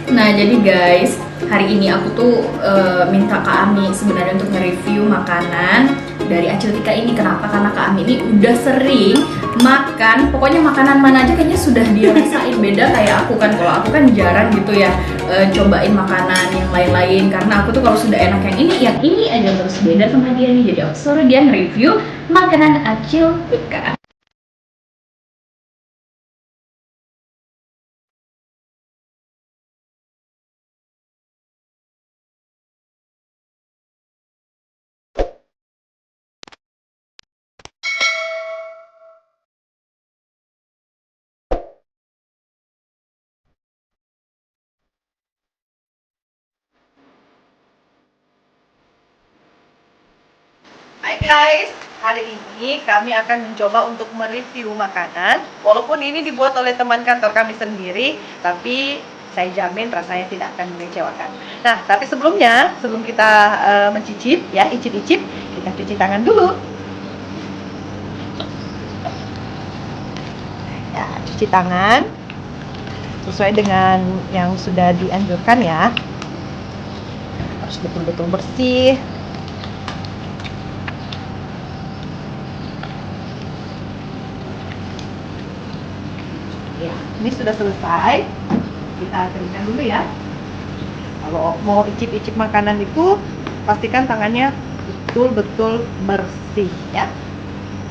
Nah jadi guys, hari ini aku tuh minta Kak Ami sebenarnya untuk nge-review makanan dari Acil Tika ini. Kenapa? Karena Kak Ami ini udah sering makan, pokoknya makanan mana aja kayaknya sudah dia rasain. Beda kayak aku kan, kalau aku kan jarang gitu ya cobain makanan yang lain-lain. Karena aku tuh kalau sudah enak yang ini aja terus. Beda sama dia nih, jadi aku suruh dia nge-review makanan Acil Tika. Hai guys, hari ini kami akan mencoba untuk mereview makanan. Walaupun ini dibuat oleh teman kantor kami sendiri, tapi saya jamin rasanya tidak akan mengecewakan. Nah, tapi sebelumnya, sebelum kita mencicip, ya icip-icip, kita cuci tangan dulu. Ya, cuci tangan sesuai dengan yang sudah dianjurkan ya. Harus betul-betul bersih. Ya, ini sudah selesai. Kita keringkan dulu ya. Kalau mau icip-icip makanan itu, pastikan tangannya betul-betul bersih ya.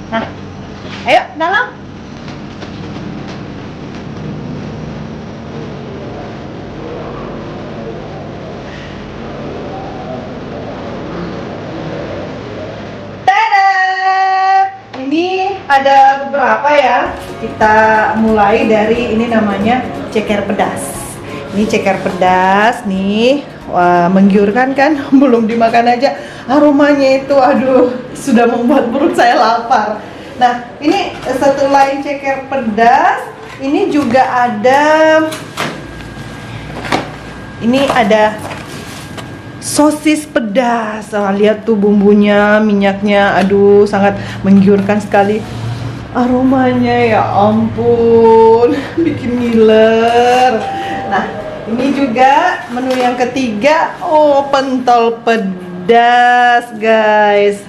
Nah, ayo dalam. Tada! Ini ada beberapa ya. Kita mulai dari ini namanya ceker pedas. Ini ceker pedas nih. Wah, menggiurkan kan? Belum dimakan aja aromanya itu, aduh, sudah membuat perut saya lapar. Nah, ini satu lain ceker pedas. Ini juga ada sosis pedas. Lihat tuh bumbunya, minyaknya, aduh, sangat menggiurkan sekali. Aromanya ya ampun, bikin ngiler. Nah, ini juga menu yang ketiga. Oh, pentol pedas guys.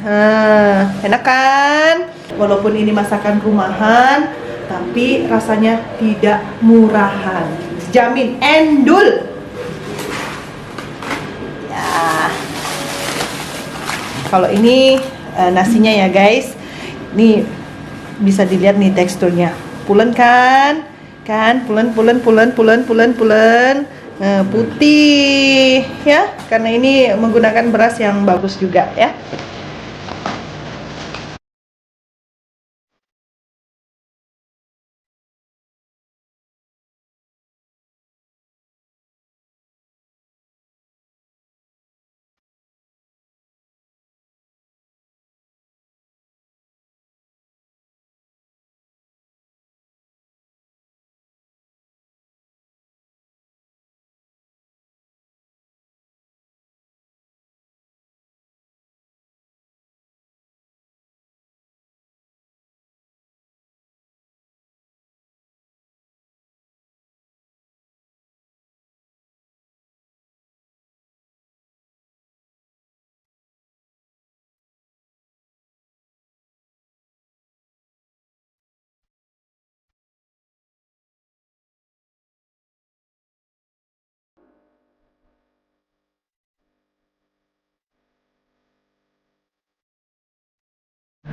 Enak kan? Walaupun ini masakan rumahan, tapi rasanya tidak murahan. Jamin endul. Ya. Kalau ini nasinya ya guys. Nih bisa dilihat nih teksturnya, pulen kan, pulen, putih ya, karena ini menggunakan beras yang bagus juga ya.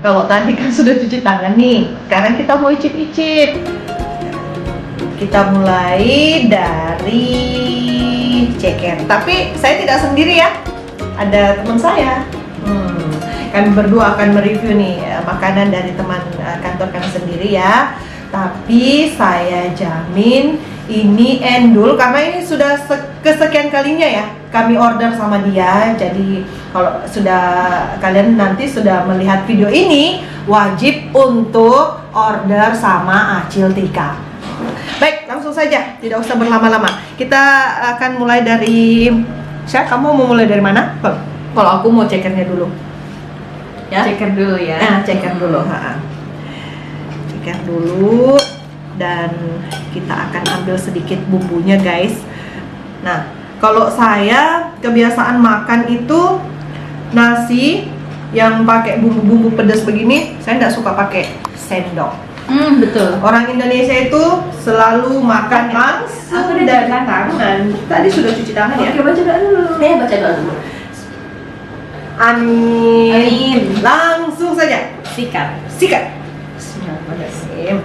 Kalau tadi kan sudah cuci tangan nih, sekarang kita mau icip-icip. Kita mulai dari ceker. Tapi saya tidak sendiri ya, ada teman saya. Kami berdua akan mereview nih makanan dari teman kantor kami sendiri ya. Tapi saya jamin ini endul karena ini sudah kesekian kalinya ya kami order sama dia. Jadi kalau sudah kalian nanti sudah melihat video ini, wajib untuk order sama Acil Tika. Baik, langsung saja, tidak usah berlama-lama. Kita akan mulai dari kamu mau mulai dari mana? Kalau aku mau cekernya dulu. Ya? Ceker dulu ya. Nah, ceker dulu, ceker dulu, dan kita akan ambil sedikit bumbunya guys. Nah, kalau saya kebiasaan makan itu nasi yang pakai bumbu-bumbu pedas begini, saya nggak suka pakai sendok. Betul. Orang Indonesia itu selalu makan langsung Aku udah dari cuci tangan. tangan. Tadi sudah cuci tangan ya? Oke, baca doa dulu. Baca doa dulu. Amin. Amin. Langsung saja. Sikat. Sikat. Bismillahirrahmanirrahim.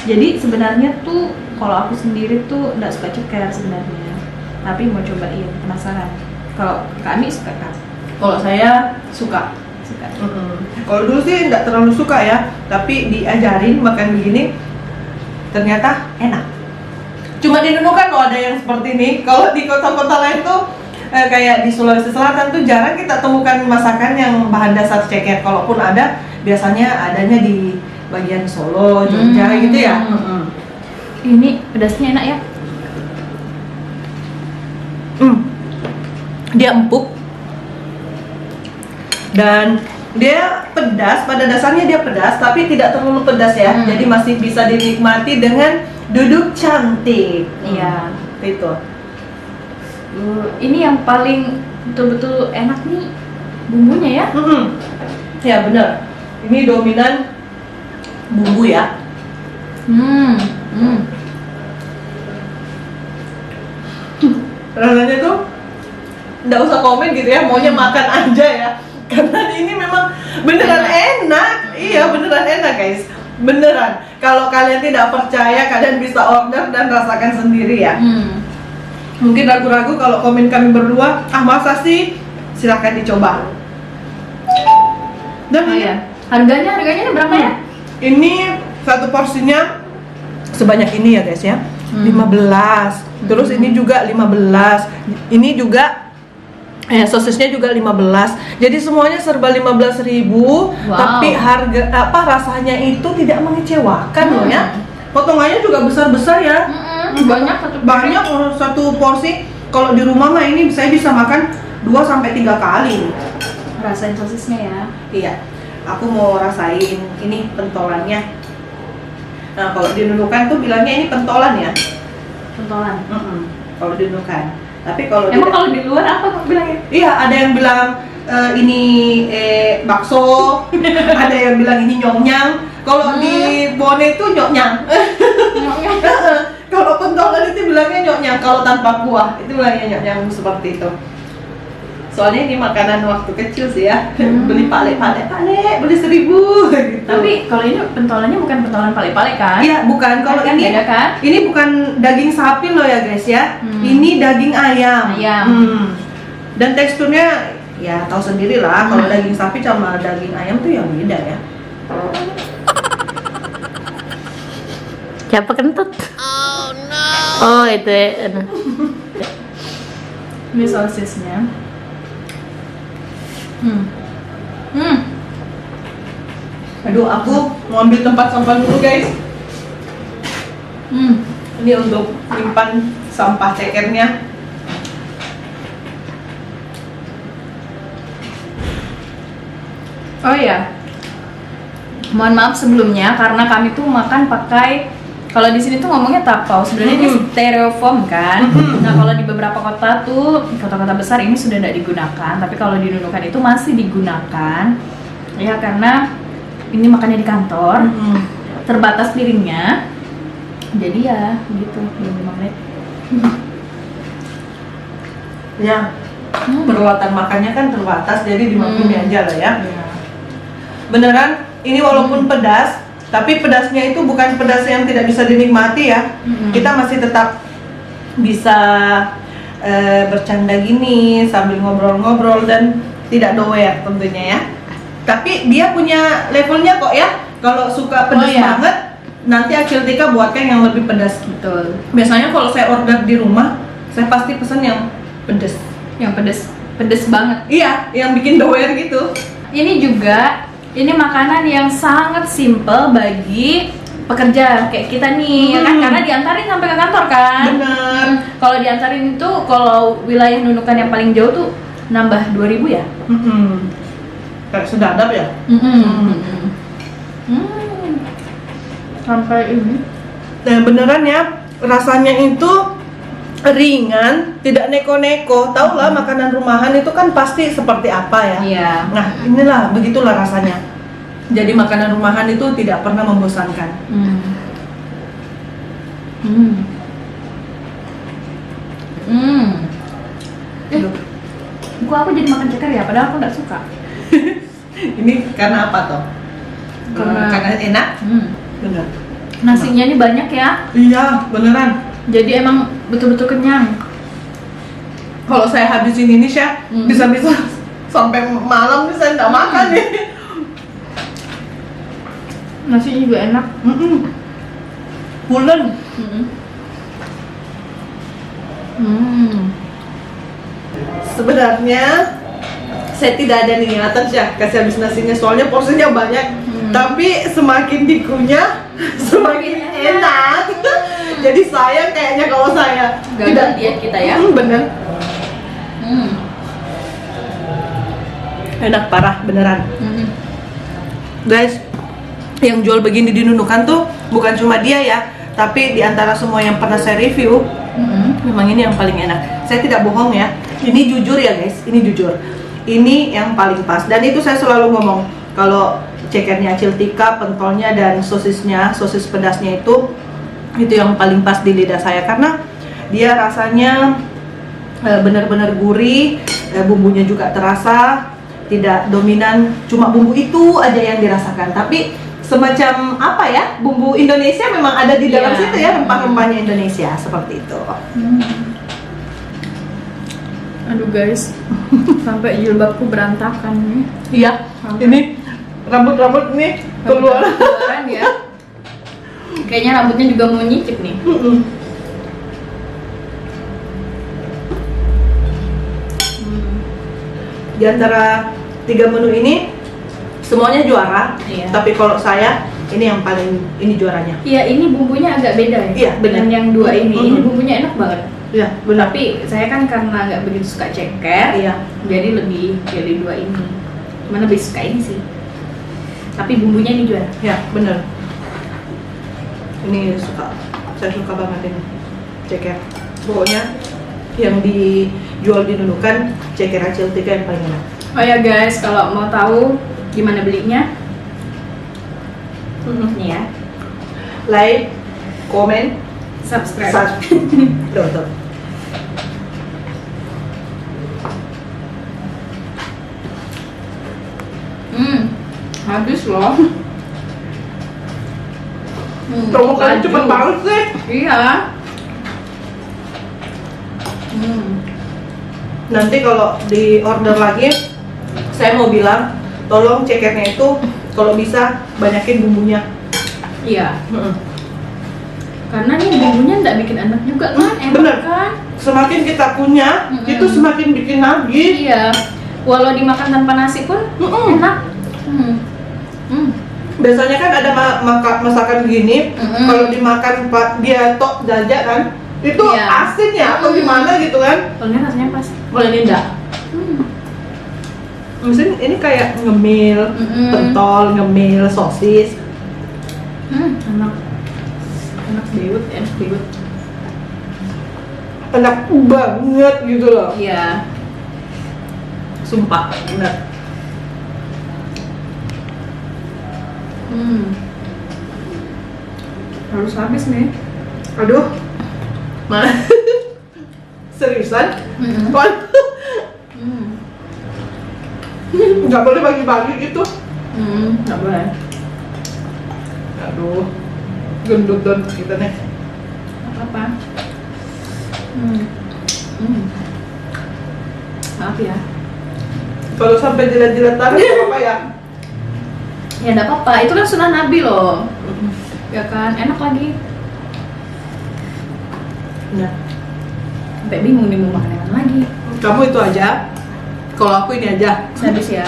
Jadi sebenarnya tuh kalau aku sendiri tuh nggak suka ceker sebenarnya, tapi mau cobain, penasaran. Kalau kami suka kan? Kalau saya suka. Suka. Kalau dulu sih nggak terlalu suka ya, tapi diajarin makan begini ternyata enak. Cuma di Nunukan loh ada yang seperti ini. Kalau di kota-kota lain tuh kayak di Sulawesi Selatan tuh jarang kita temukan masakan yang bahan dasar ceker. Kalaupun ada, biasanya adanya di bagian Solo, Jogja gitu ya. Ini pedasnya enak ya? Dia empuk dan dia pedas, pada dasarnya dia pedas tapi tidak terlalu pedas ya. Jadi masih bisa dinikmati dengan duduk cantik. Iya. Itu. Ini yang paling betul-betul enak nih bumbunya ya. Ya benar. Ini dominan bumbu ya. Rasanya tuh nggak usah komen gitu ya, maunya makan aja ya. Karena ini memang beneran enak. Iya beneran enak guys. Beneran. Kalau kalian tidak percaya, kalian bisa order dan rasakan sendiri ya. Mungkin ragu-ragu kalau komen kami berdua, masa sih? Silahkan dicoba. Dan Harganya ini berapa ya? ini satu porsinya sebanyak ini ya guys ya. 15. Terus ini juga 15. Ini juga sosisnya juga 15. Jadi semuanya serba 15.000. Tapi harga rasanya itu tidak mengecewakan loh ya. Potongannya juga besar-besar ya. Banyak satu porsi. Kalau di rumah mah ini saya bisa makan 2-3 kali. Rasain sosisnya ya. Iya. Aku mau rasain ini pentolannya. Nah, kalau di Nunukan tuh bilangnya ini pentolan ya. Pentolan. Kalau di Nunukan. Tapi kalau kalau di luar apa bilangnya? Iya, ada yang bilang ini bakso, ada yang bilang ini nyonyang. Kalau di Bone itu nyonyang. Kalau pentolan itu bilangnya nyonyang, kalau tanpa kuah itu bilangnya nyonyang, seperti itu. Soalnya ini makanan waktu kecil sih ya. Beli pale, beli 1.000 gitu. Tapi kalau ini pentolannya bukan pentolan pale-pale kan? Iya, bukan. Kalau kan ini beda kan? Ini bukan daging sapi loh ya guys ya. Ini daging ayam. Dan teksturnya ya tahu sendiri lah. Kalau daging sapi sama daging ayam tuh yang beda ya. Siapa kentut? Oh no. Oh itu ya. Ini sosisnya. Aduh, aku mau ambil tempat sampah dulu guys. Ini untuk simpan sampah cekernya. Oh iya, mohon maaf sebelumnya karena kami tuh makan pakai, kalau di sini tuh ngomongnya tapau, sebenarnya ini styrofoam kan. Nah kalau di beberapa kota tuh, kota-kota besar ini sudah tidak digunakan, tapi kalau di Nunukan itu masih digunakan. Ya karena ini makannya di kantor, terbatas piringnya, jadi ya gitu, 5 menit. Ya, peralatan makannya kan terbatas, jadi dimaklumi aja lah ya. Beneran, ini walaupun pedas, tapi pedasnya itu bukan pedas yang tidak bisa dinikmati ya. Kita masih tetap bisa bercanda gini sambil ngobrol-ngobrol dan tidak doer tentunya ya. Tapi dia punya levelnya kok ya. Kalau suka pedas banget, nanti Acil Tika buatkan yang lebih pedas. Betul. Biasanya kalau saya order di rumah, saya pasti pesan yang pedas. Yang pedas banget. Iya, yang bikin doer gitu. Ini juga, ini makanan yang sangat simple bagi pekerja kayak kita nih, ya kan? Karena diantarin sampai ke kantor kan. Bener. Kalau diantarin itu, kalau wilayah Nunukan yang paling jauh tuh nambah 2.000 ya. Kayak sedadap ya. Sampai ini. Nah beneran ya, rasanya itu ringan, tidak neko-neko. Tahu lah makanan rumahan itu kan pasti seperti apa ya. Iya. Nah, inilah begitulah rasanya. Jadi makanan rumahan itu tidak pernah membosankan. Hmm. Hmm. Hmm. Aduh. Kok aku jadi makan ceker ya? Padahal aku nggak suka. Ini karena apa toh? Karena enak. Bener. Nasinya ini banyak ya. Iya, beneran. Jadi emang betul-betul kenyang. Kalau saya habisin ini, Chef, Hmm. bisa-bisa sampai malam nih saya nggak makan nih. Nasinya juga enak. Pulen. Sebenarnya saya tidak ada niatan Chef kasih habis nasinya, soalnya porsinya banyak. Tapi semakin dikunyah semakin enak. Jadi sayang kayaknya kalau saya Gagal diet kita ya. Bener. Enak parah beneran. Guys, yang jual begini di Nunukan tuh bukan cuma dia ya, tapi di antara semua yang pernah saya review, memang ini yang paling enak. Saya tidak bohong ya, ini jujur ya guys, ini jujur. Ini yang paling pas, dan itu saya selalu ngomong kalau cekernya Acil Tika, pentolnya dan sosisnya, sosis pedasnya itu yang paling pas di lidah saya, karena dia rasanya benar-benar gurih, bumbunya juga terasa, tidak dominan cuma bumbu itu aja yang dirasakan, tapi semacam apa ya, bumbu Indonesia memang ada di dalam Iya. situ ya, rempah-rempahnya Indonesia seperti itu. Aduh guys, sampai jilbabku berantakan nih. Iya, ini rambut-rambut nih keluar. Keluaran ya. Kayaknya rambutnya juga mau nyicip nih. Di antara 3 menu ini semuanya juara, Iya. tapi kalau saya ini yang paling ini juaranya. Iya, ini bumbunya agak beda ya. Iya, benar. Dengan yang dua ini, ini bumbunya enak banget. Iya, benar. Tapi saya kan karena nggak begitu suka ceker, Iya. jadi lebih pilih dua ini. Cuman lebih suka ini sih. Tapi bumbunya ini juara. Ya, bener. Ini saya suka banget ini ceker. Pokoknya yang dijual di Nunukan ceker Acil Tika yang paling enak. Oh ya guys, kalau mau tahu gimana belinya, nih ya, Like, komen, subscribe. Tuh. Habis loh. Kamu kan laju. cepet banget sih. Iya. Nanti kalau di order lagi, saya mau bilang, tolong cekernya itu kalau bisa banyakin bumbunya. Iya. Karena nih bumbunya nggak bikin enak juga kan, enak bener. kan? Semakin kita kunyah, itu semakin bikin lagi. Iya. Walau dimakan tanpa nasi pun enak. Biasanya kan ada masakan begini, kalau dimakan dia tok jajak kan, itu Iya. asin ya atau gimana gitu kan? Kalau ini rasanya pas. Kalau ini enggak. Mungkin ini kayak ngemil, pentol, ngemil, sosis. Enak. Enak banget, enak banget. Enak banget gitu loh. Iya. Sumpah, bener. Harus habis nih. Aduh. Seriusan? Waduh. Nggak boleh bagi-bagi gitu. Nggak boleh. Aduh. Gendut dan kita nih. Apa-apa. Maaf ya. Kalau sampai jilat-jilat tangan nggak apa-apa ya? Ya nggak apa-apa. Itu kan sunnah Nabi loh. Ya kan, enak lagi. Nah, Sampai bingung nih mau makan yang mana lagi. kamu itu aja. Kalau aku ini aja. Habis ya.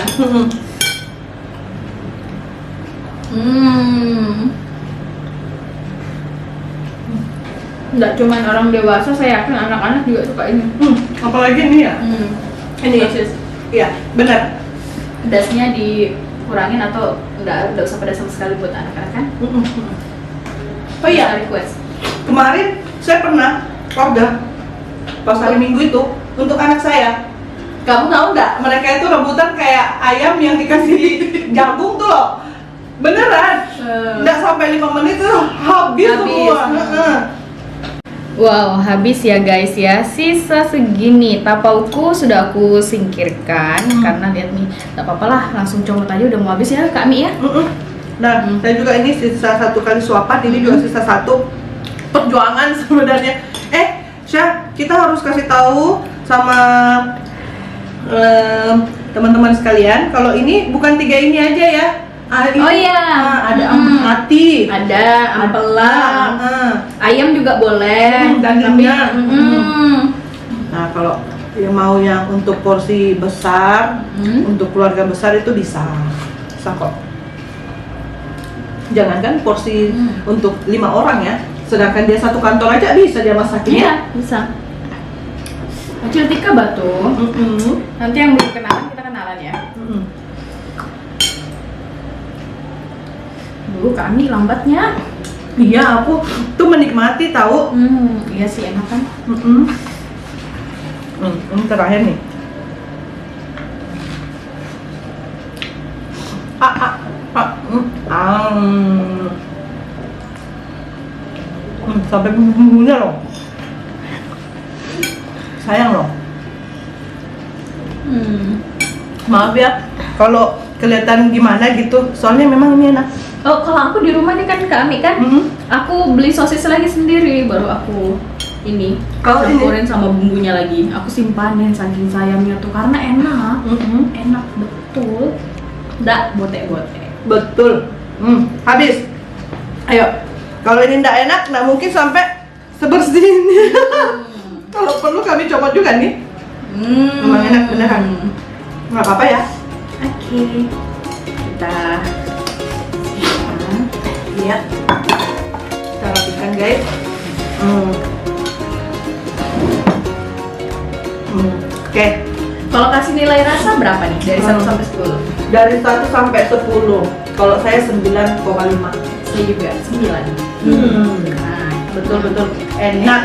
Nggak cuma orang dewasa, saya yakin anak-anak juga suka ini. Apalagi ini ya. Ini. Sosis. Iya, benar. Pedasnya dikurangin atau nggak usah pedas sama sekali buat anak-anak kan? Oh iya, Bisa request. kemarin saya pernah order pas hari Minggu itu untuk anak saya. Kamu tahu nggak? Mereka itu rebutan kayak ayam yang dikasih jagung tuh loh. Beneran. Nggak sampai 5 menit tuh habis semua. Heeh. Wow, habis ya guys ya. Sisa segini. Tapauku sudah aku singkirkan karena lihat nih, nggak apa-apa lah, langsung comot aja udah mau habis ya Kak Mi ya. Nah, saya juga ini sisa 1 kali suapan, ini juga sisa 1 perjuangan sebenarnya. Syah, kita harus kasih tahu sama teman-teman sekalian kalau ini bukan 3 ini aja ya. Oh iya, ada hati, ada ampela, ayam juga boleh, dagingnya. Tapi, Nah, kalau yang mau yang untuk porsi besar, untuk keluarga besar itu bisa kok. Jangankan porsi untuk 5 orang ya, sedangkan dia 1 kantor aja bisa dia masakin. Iya, bisa. Acil Tika Batu. Nanti yang belum kenalan kita kenalan ya. Dulu kami lambatnya. Iya, aku tuh menikmati tahu. Iya sih enak kan. Ini terakhir nih. Sampai bumbunya loh. Sayang loh. Maaf ya kalau kelihatan gimana gitu. Soalnya memang ini enak. Oh, kalau aku di rumah nih kan kami kan, aku beli sosis lagi sendiri, baru aku ini Kalau ini- campurin sama bumbunya lagi. Aku simpanin saking sayangnya tuh karena enak, enak betul. Nggak botek-botek. Betul. Habis. Ayo. Kalau ini nggak enak, nggak mungkin sampai sebersih ini. Kalau perlu kami coba juga nih. Memang enak beneran. Nggak apa-apa ya. Oke. Kita Iya. Kita rapikan guys. Oke. kalau kasih nilai rasa berapa nih dari 1 sampai 10? Dari 1 sampai 10. Kalau saya 9,5. Saya juga 9. Betul-betul enak.